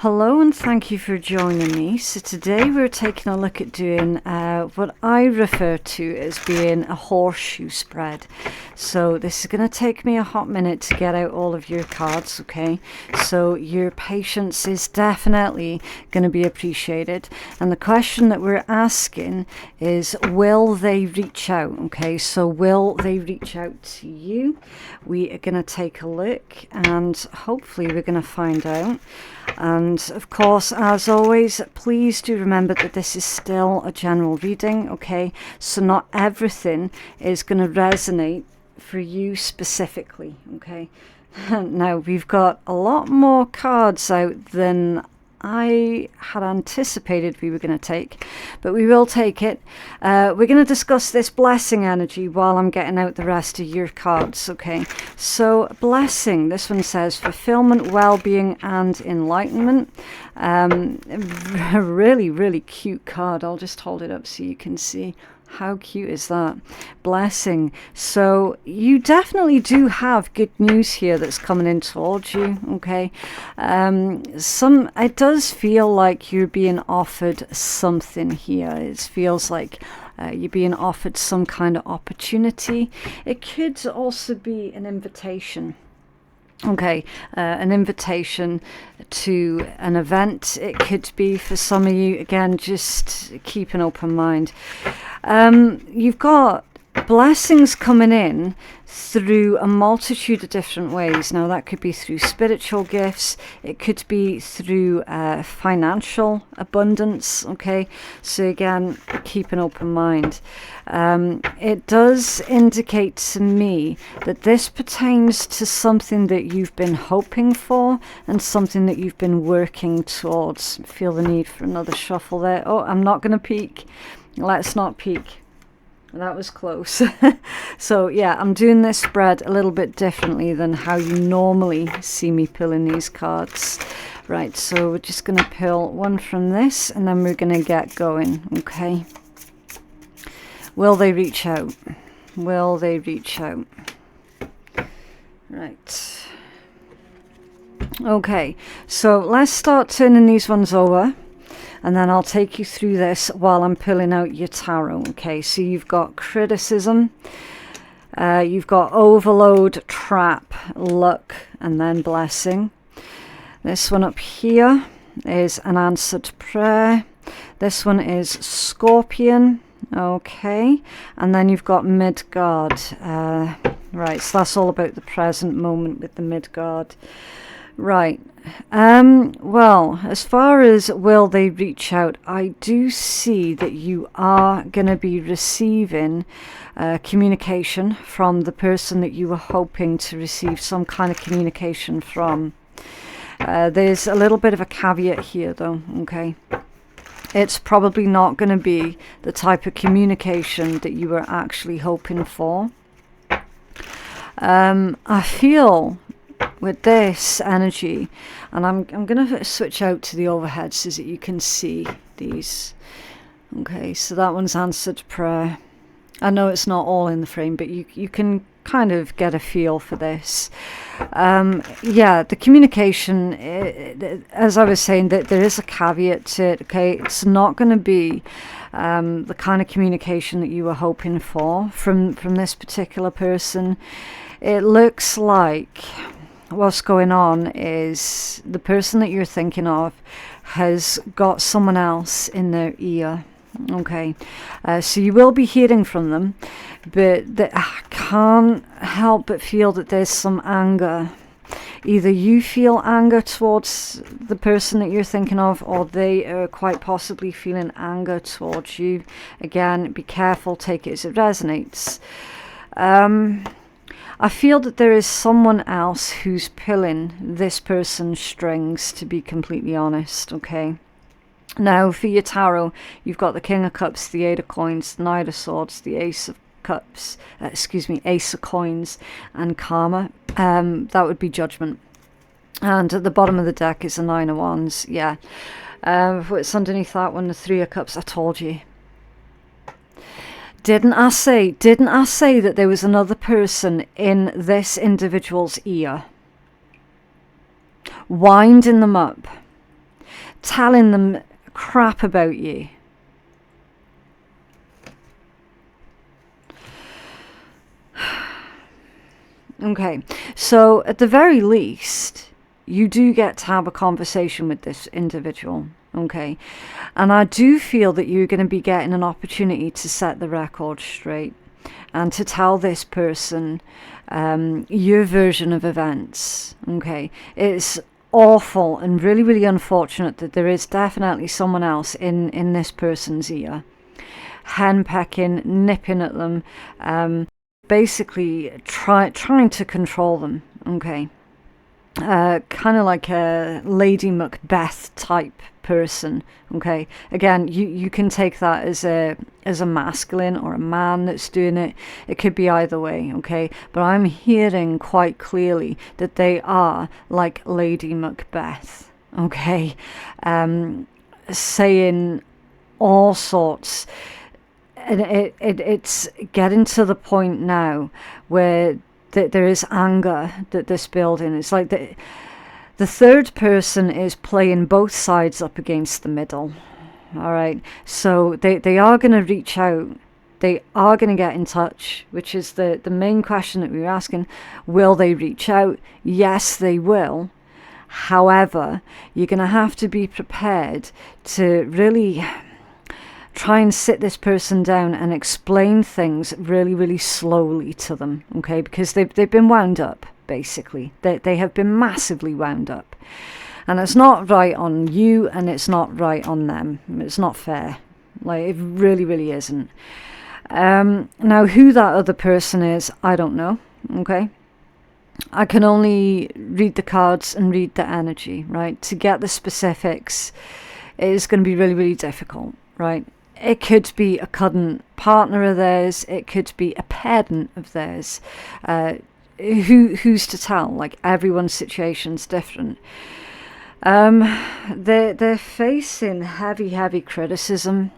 Hello and thank you for joining me. So today we're taking a look at doing what I refer to as being a horseshoe spread. So this is going to take me a hot minute to get out all of your cards, okay? So your patience is definitely going to be appreciated. And the question that we're asking is, will they reach out, okay? So will they reach out to you? We are going to take a look and hopefully we're going to find out. And of course, as always, please do remember that this is still a general reading, okay? So not everything is going to resonate for you specifically, okay? Now, we've got a lot more cards out than I had anticipated we were going to take, but we will take it. We're going to discuss this blessing energy while I'm getting out the rest of your cards, okay? So blessing, this one says fulfillment, well-being and enlightenment. A really, really cute card. I'll just hold it up so you can see. How cute is that? Blessing. So you definitely do have good news here that's coming in towards you, okay? It does feel like you're being offered something here. It feels like you're being offered some kind of opportunity. It could also be an invitation. Okay, an invitation to an event. It could be for some of you, again, just keep an open mind. You've got blessings coming in through a multitude of different ways. Now that could be through spiritual gifts, it could be through financial abundance, okay? So again, keep an open mind. It does indicate to me that this pertains to something that you've been hoping for and something that you've been working towards. Feel the need for another shuffle there. Oh, I'm not going to peek. Let's not peek. That was close. So yeah, I'm doing this spread a little bit differently than how you normally see me pulling these cards. Right, so we're just going to pull one from this and then we're going to get going, okay? Will they reach out? Will they reach out? Right. Okay, so let's start turning these ones over. And then I'll take you through this while I'm pulling out your tarot. Okay, so you've got criticism, you've got overload, trap, luck, and then blessing. This one up here is an answered prayer. This one is scorpion. Okay, and then you've got Midgard. Right, so that's all about the present moment with the Midgard. Right. Well, as far as will they reach out, I do see that you are going to be receiving communication from the person that you were hoping to receive some kind of communication from. There's a little bit of a caveat here though, okay? It's probably not going to be the type of communication that you were actually hoping for. I feel with this energy, and I'm going to switch out to the overhead so that you can see these. Okay, so that one's answered prayer. I know it's not all in the frame, but you can kind of get a feel for this. Yeah, the communication, as I was saying, that there is a caveat to it, okay? It's not going to be the kind of communication that you were hoping for from this particular person. It looks like what's going on is the person that you're thinking of has got someone else in their ear. Okay, so you will be hearing from them, but I can't help but feel that there's some anger. Either you feel anger towards the person that you're thinking of, or they are quite possibly feeling anger towards you. Again, be careful, take it as it resonates. I feel that there is someone else who's pulling this person's strings, to be completely honest, okay? Now, for your tarot, you've got the King of Cups, the Eight of Coins, the Knight of Swords, the Ace of Cups, Ace of Coins, and Karma. That would be Judgment. And at the bottom of the deck is the Nine of Wands, yeah. What's underneath that one, the Three of Cups, I told you. Didn't I say that there was another person in this individual's ear, winding them up, telling them crap about you. Okay, so at the very least, you do get to have a conversation with this individual, okay? And I do feel that you're going to be getting an opportunity to set the record straight and to tell this person your version of events, okay? It's awful and really, really unfortunate that there is definitely someone else in this person's ear, henpecking, nipping at them, basically trying to control them, okay? Kind of like a Lady Macbeth type person, okay? Again, you can take that as a masculine or a man that's doing it. It could be either way, okay? But I'm hearing quite clearly that they are like Lady Macbeth, okay? Saying all sorts. And it's getting to the point now where there is anger that this building. It's like the third person is playing both sides up against the middle. All right. So they are going to reach out. They are going to get in touch, which is the main question that we were asking. Will they reach out? Yes, they will. However, you're going to have to be prepared to really try and sit this person down and explain things really, really slowly to them, okay? Because they've been wound up, basically. They have been massively wound up. And it's not right on you, and it's not right on them. It's not fair. Like, it really, really isn't. Now, who that other person is, I don't know, okay? I can only read the cards and read the energy, right? To get the specifics, it is going to be really, really difficult, right? It could be a current partner of theirs. It could be a parent of theirs. Who's to tell? Like, everyone's situation's different. They're facing heavy criticism.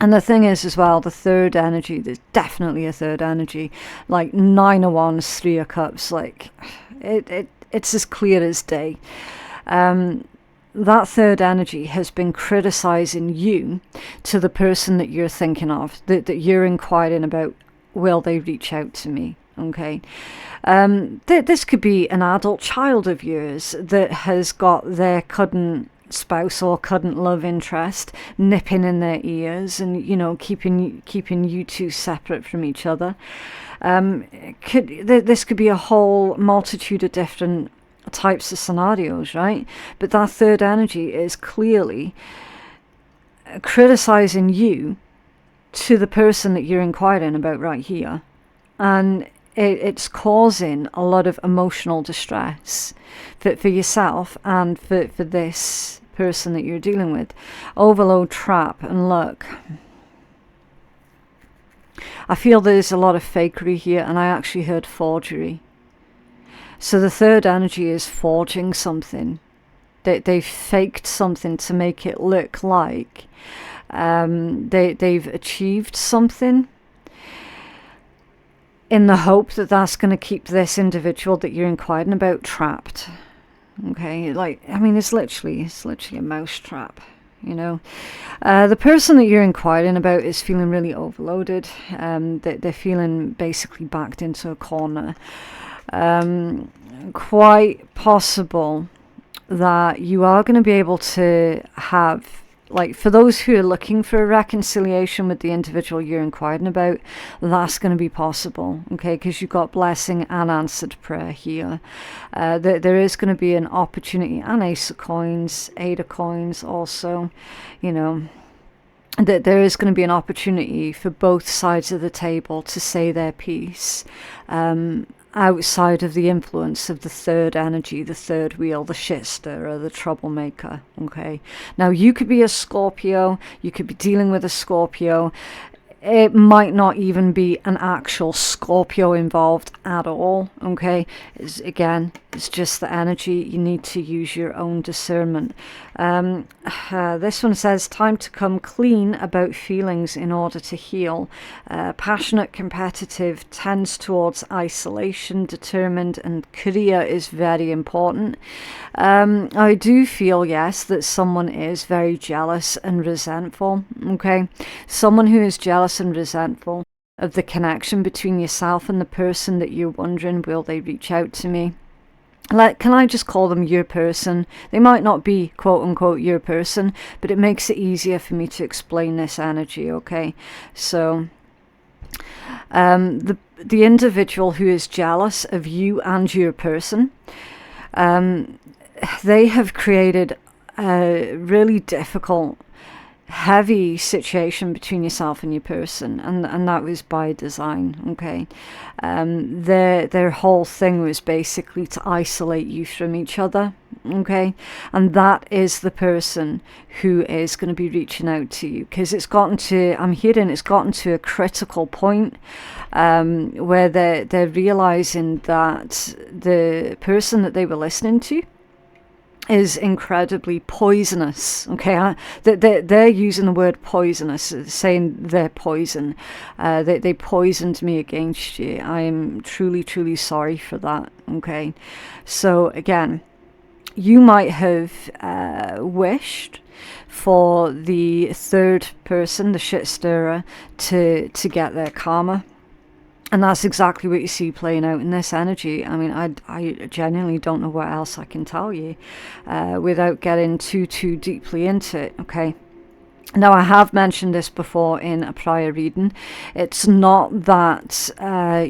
And the thing is as well, the third energy, there's definitely a third energy. Like 9 of Wands, 3 of Cups. Like, it's as clear as day. That third energy has been criticizing you to the person that you're thinking of, that you're inquiring about, will they reach out to me, okay? This could be an adult child of yours that has got their current spouse or current love interest nipping in their ears and, you know, keeping you two separate from each other. This could be a whole multitude of different types of scenarios, right? But that third energy is clearly criticizing you to the person that you're inquiring about right here, and it's causing a lot of emotional distress for yourself and for this person that you're dealing with. Overload, trap, and look, I feel there's a lot of fakery here, and I actually heard forgery. So the third energy is forging something. They've faked something to make it look like they've achieved something in the hope that that's going to keep this individual that you're inquiring about trapped. Okay, like, I mean, it's literally a mouse trap, you know. The person that you're inquiring about is feeling really overloaded. They're feeling basically backed into a corner. Quite possible that you are going to be able to have, like, for those who are looking for a reconciliation with the individual you're inquiring about, that's going to be possible, okay, because you've got blessing and answered prayer here. There is going to be an opportunity, and Ace of Coins, 8 of Coins also, you know, that there is going to be an opportunity for both sides of the table to say their piece, outside of the influence of the third energy, the third wheel, the shit stirrer, the troublemaker, okay? Now, you could be a Scorpio, you could be dealing with a Scorpio. it might not even be an actual Scorpio involved at all, okay? It's just the energy. You need to use your own discernment. This one says, time to come clean about feelings in order to heal. Passionate, competitive, tends towards isolation, determined, and career is very important. I do feel, yes, that someone is very jealous and resentful, okay? Someone who is jealous and resentful of the connection between yourself and the person that you're wondering, will they reach out to me? Like, can I just call them your person? They might not be quote unquote your person, but it makes it easier for me to explain this energy, okay? So the individual who is jealous of you and your person, they have created a really difficult, heavy situation between yourself and your person, and that was by design, okay? Their whole thing was basically to isolate you from each other, okay? And that is the person who is going to be reaching out to you, because it's gotten to a critical point where they're realizing that the person that they were listening to is incredibly poisonous, okay? They're using the word poisonous, saying they're poison. They poisoned me against you. I am truly, truly sorry for that, okay? So again, you might have wished for the third person, the shit stirrer, to get their karma. And that's exactly what you see playing out in this energy. I mean, I genuinely don't know what else I can tell you without getting too deeply into it, okay? Now, I have mentioned this before in a prior reading. It's not that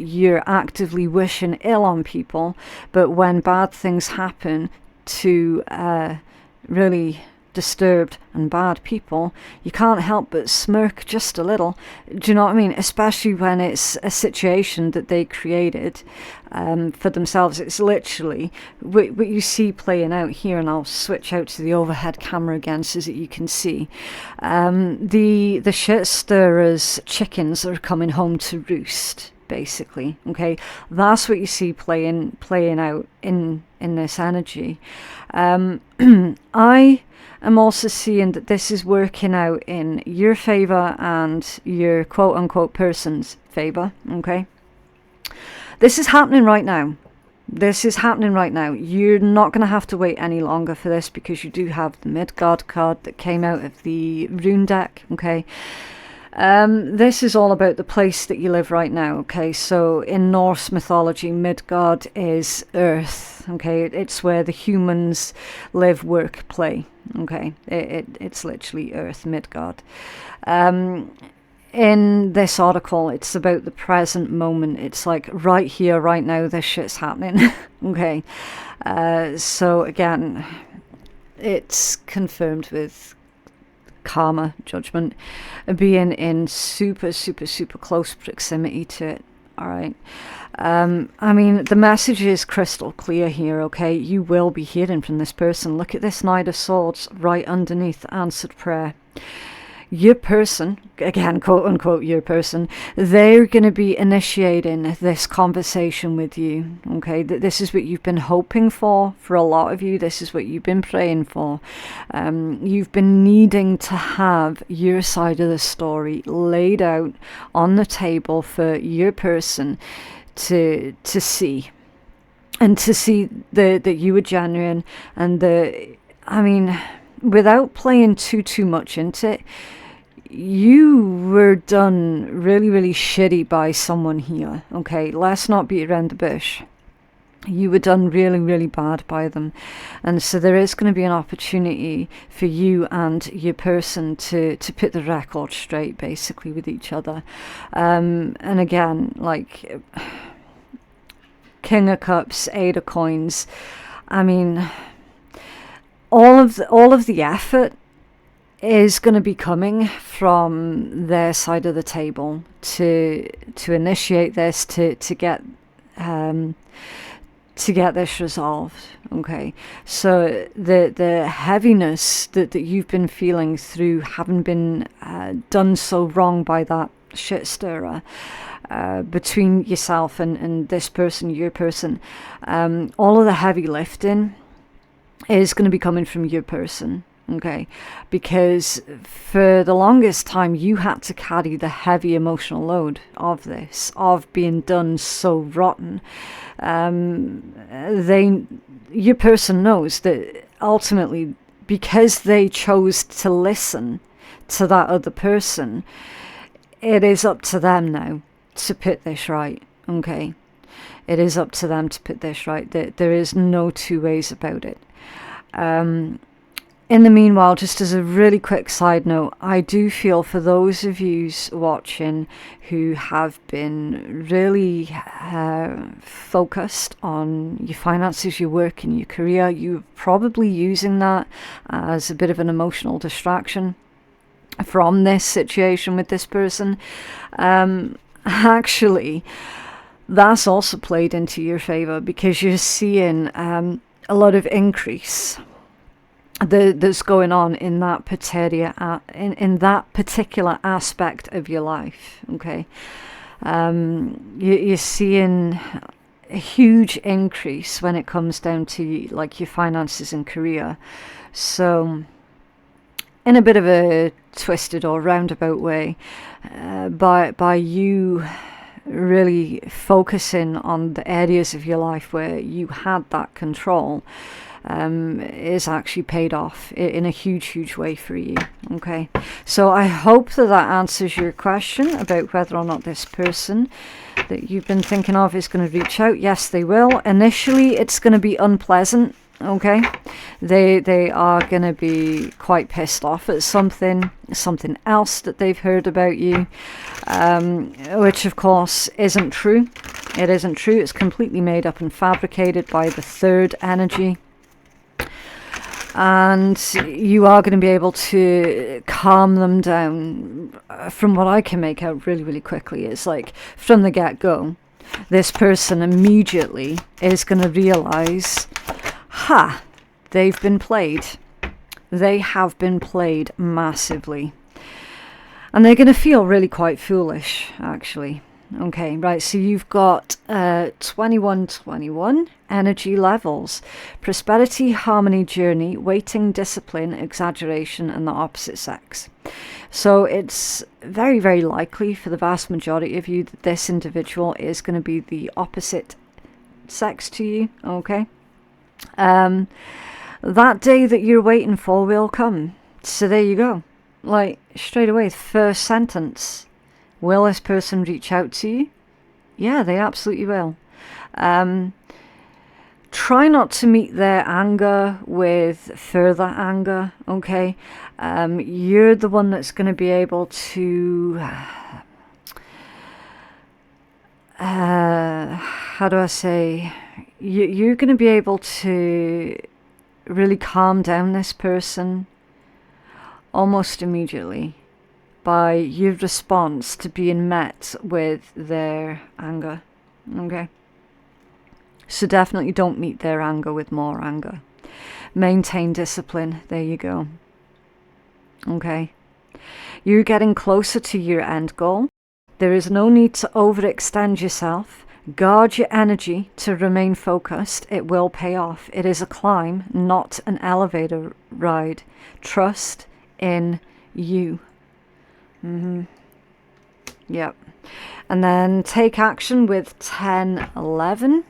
you're actively wishing ill on people, but when bad things happen to really disturbed and bad people, you can't help but smirk just a little. Do you know what I mean? Especially when it's a situation that they created for themselves. It's literally what you see playing out here, and I'll switch out to the overhead camera again so that you can see. The shit stirrers' chickens are coming home to roost, basically, okay? That's what you see playing out in this energy. I'm also seeing that this is working out in your favor and your quote-unquote person's favor, okay? This is happening right now. You're not going to have to wait any longer for this, because you do have the Midgard card that came out of the rune deck, okay? This is all about the place that you live right now, okay? So in Norse mythology, Midgard is Earth, okay? It's where the humans live, work, play, okay? It's literally Earth, Midgard. In this article, it's about the present moment. It's like right here, right now, this shit's happening, okay? So again, it's confirmed with karma, judgment, being in super close proximity to it. All right. I mean, the message is crystal clear here, okay? You will be hearing from this person. Look at this Knight of Swords right underneath answered prayer. Your person, again, quote unquote, your person, they're going to be initiating this conversation with you, okay? This is what you've been hoping for a lot of you. This is what you've been praying for. You've been needing to have your side of the story laid out on the table for your person to see. And to see that you were genuine, and I mean, without playing too much into it, you were done really shitty by someone here, okay? Let's not beat around the bush. You were done really bad by them. And so there is going to be an opportunity for you and your person to put the record straight, basically, with each other. And again, like King of Cups, Eight of Coins, I mean, all of the effort is going to be coming from their side of the table to initiate this, to get this resolved, okay? So the heaviness that you've been feeling through having been done so wrong by that shit stirrer between yourself and this person, your person. All of the heavy lifting is going to be coming from your person. Okay, because for the longest time you had to carry the heavy emotional load of this, of being done so rotten. Your person knows that ultimately, because they chose to listen to that other person, it is up to them now to put this right. Okay, it is up to them to put this right. There is no two ways about it. In the meanwhile, just as a really quick side note, I do feel for those of you watching who have been really focused on your finances, your work and your career, you're probably using that as a bit of an emotional distraction from this situation with this person. Actually, that's also played into your favor, because you're seeing a lot of increase that's going on in that particular aspect of your life. Okay, you're seeing a huge increase when it comes down to like your finances and career. So in a bit of a twisted or roundabout way, by you really focusing on the areas of your life where you had that control, is actually paid off in a huge way for you. Okay, so I hope that answers your question about whether or not this person that you've been thinking of is going to reach out. Yes, they will. Initially, it's going to be unpleasant. Okay, they are going to be quite pissed off at something else that they've heard about you, which of course isn't true. It isn't true. It's completely made up and fabricated by the third energy. And you are going to be able to calm them down. From what I can make out really quickly, it's like from the get-go, this person immediately is going to realize, they've been played. They have been played massively. And they're going to feel really quite foolish, actually. Okay, right, so you've got 2121 energy levels: prosperity, harmony, journey, waiting, discipline, exaggeration, and the opposite sex. So it's very likely for the vast majority of you that this individual is going to be the opposite sex to you. Okay, that day that you're waiting for will come. So there you go, like straight away, first sentence. Will this person reach out to you? Yeah, they absolutely will. Try not to meet their anger with further anger, okay? You're the one that's going to be able to... how do I say? You're going to be able to really calm down this person almost immediately by your response to being met with their anger. Okay, so definitely don't meet their anger with more anger. Maintain discipline. There you go. Okay, you're getting closer to your end goal. There is no need to overextend yourself. Guard your energy to remain focused. It will pay off. It is a climb, not an elevator ride. Trust in you. Yep. And then take action with 1011.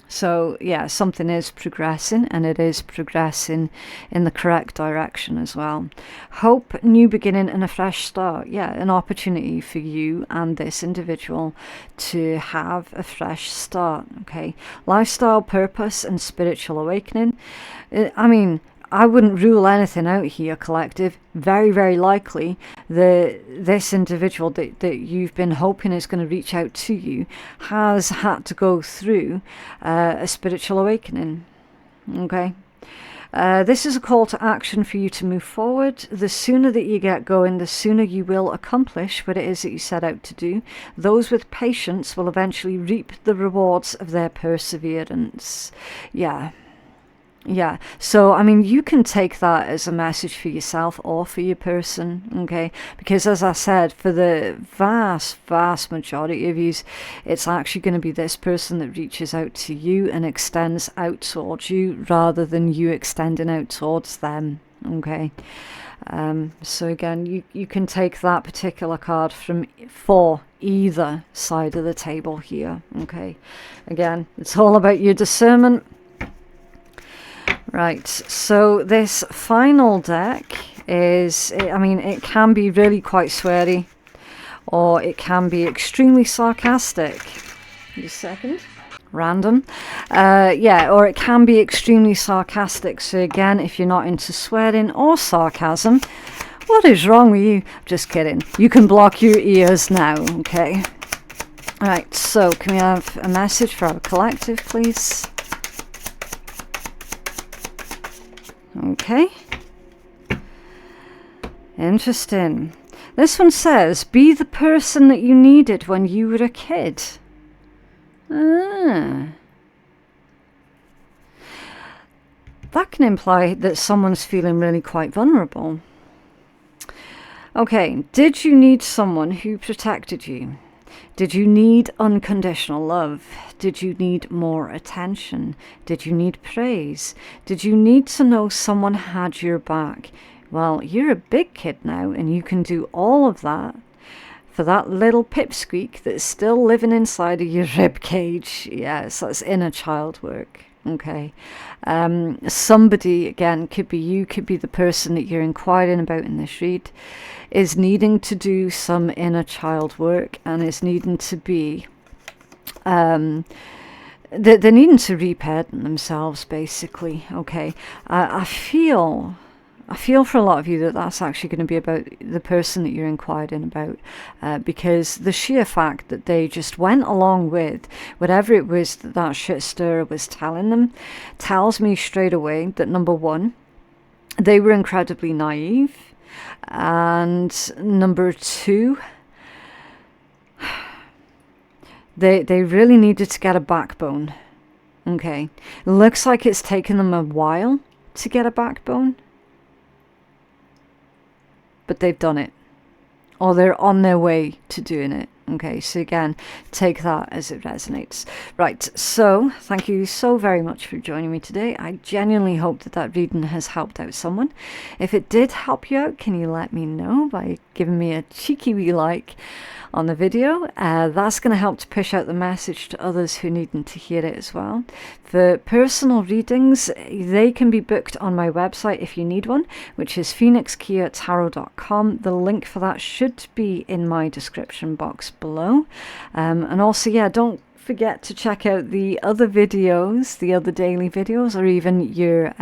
So yeah, something is progressing, and it is progressing in the correct direction as well. Hope, new beginning, and a fresh start. Yeah, an opportunity for you and this individual to have a fresh start. Okay, lifestyle, purpose, and spiritual awakening. I mean, I wouldn't rule anything out here, collective. Very likely this individual that you've been hoping is going to reach out to you has had to go through a spiritual awakening. Okay, this is a call to action for you to move forward. The sooner that you get going, the sooner you will accomplish what it is that you set out to do. Those with patience will eventually reap the rewards of their perseverance. Yeah. Yeah, so I mean, you can take that as a message for yourself or for your person, okay? Because as I said, for the vast majority of you, it's actually going to be this person that reaches out to you and extends out towards you rather than you extending out towards them, okay? So again, you can take that particular card for either side of the table here, okay? Again, it's all about your discernment. Right, so this final deck is, I mean, it can be really quite sweary, or it can be extremely sarcastic. Just a second. Random. Yeah, or it can be extremely sarcastic. So again, if you're not into swearing or sarcasm, what is wrong with you? Just kidding. You can block your ears now, okay? Right, so can we have a message for our collective, please? Okay. Interesting. This one says, be the person that you needed when you were a kid. That can imply that someone's feeling really quite vulnerable. Okay, did you need someone who protected you? Did you need unconditional love? Did you need more attention? Did you need praise? Did you need to know someone had your back? Well, you're a big kid now and you can do all of that for that little pipsqueak that's still living inside of your rib cage. Yes, that's inner child work. Okay. Somebody, again, could be you, could be the person that you're inquiring about in this read, is needing to do some inner child work and is needing to be, they're needing to reparent themselves, basically. Okay. I feel for a lot of you that that's actually going to be about the person that you're inquiring about, because the sheer fact that they just went along with whatever it was that shit stirrer was telling them tells me straight away that, number one, they were incredibly naive, and number two, they really needed to get a backbone. Okay, looks like it's taken them a while to get a backbone, but they've done it, or they're on their way to doing it. Okay, so again, take that as it resonates. Right, so thank you so very much for joining me today. I genuinely hope that that reading has helped out someone. If it did help you out, can you let me know by giving me a cheeky wee like on the video? That's going to help to push out the message to others who need to hear it as well. For personal readings, they can be booked on my website if you need one, which is phoenixkeiatarot.com. The link for that should be in my description box below. And also, yeah, don't forget to check out the other videos, the other daily videos, or even your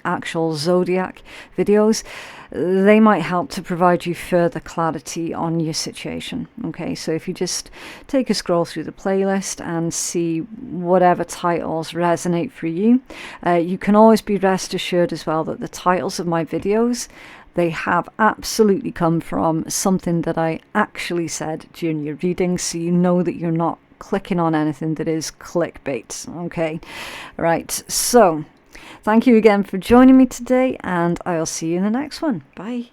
actual zodiac videos. They might help to provide you further clarity on your situation. Okay, so if you just take a scroll through the playlist and see whatever titles resonate for you, you can always be rest assured as well that the titles of my videos, they have absolutely come from something that I actually said during your reading, so you know that you're not clicking on anything that is clickbait. Okay, right, so thank you again for joining me today, and I'll see you in the next one. Bye.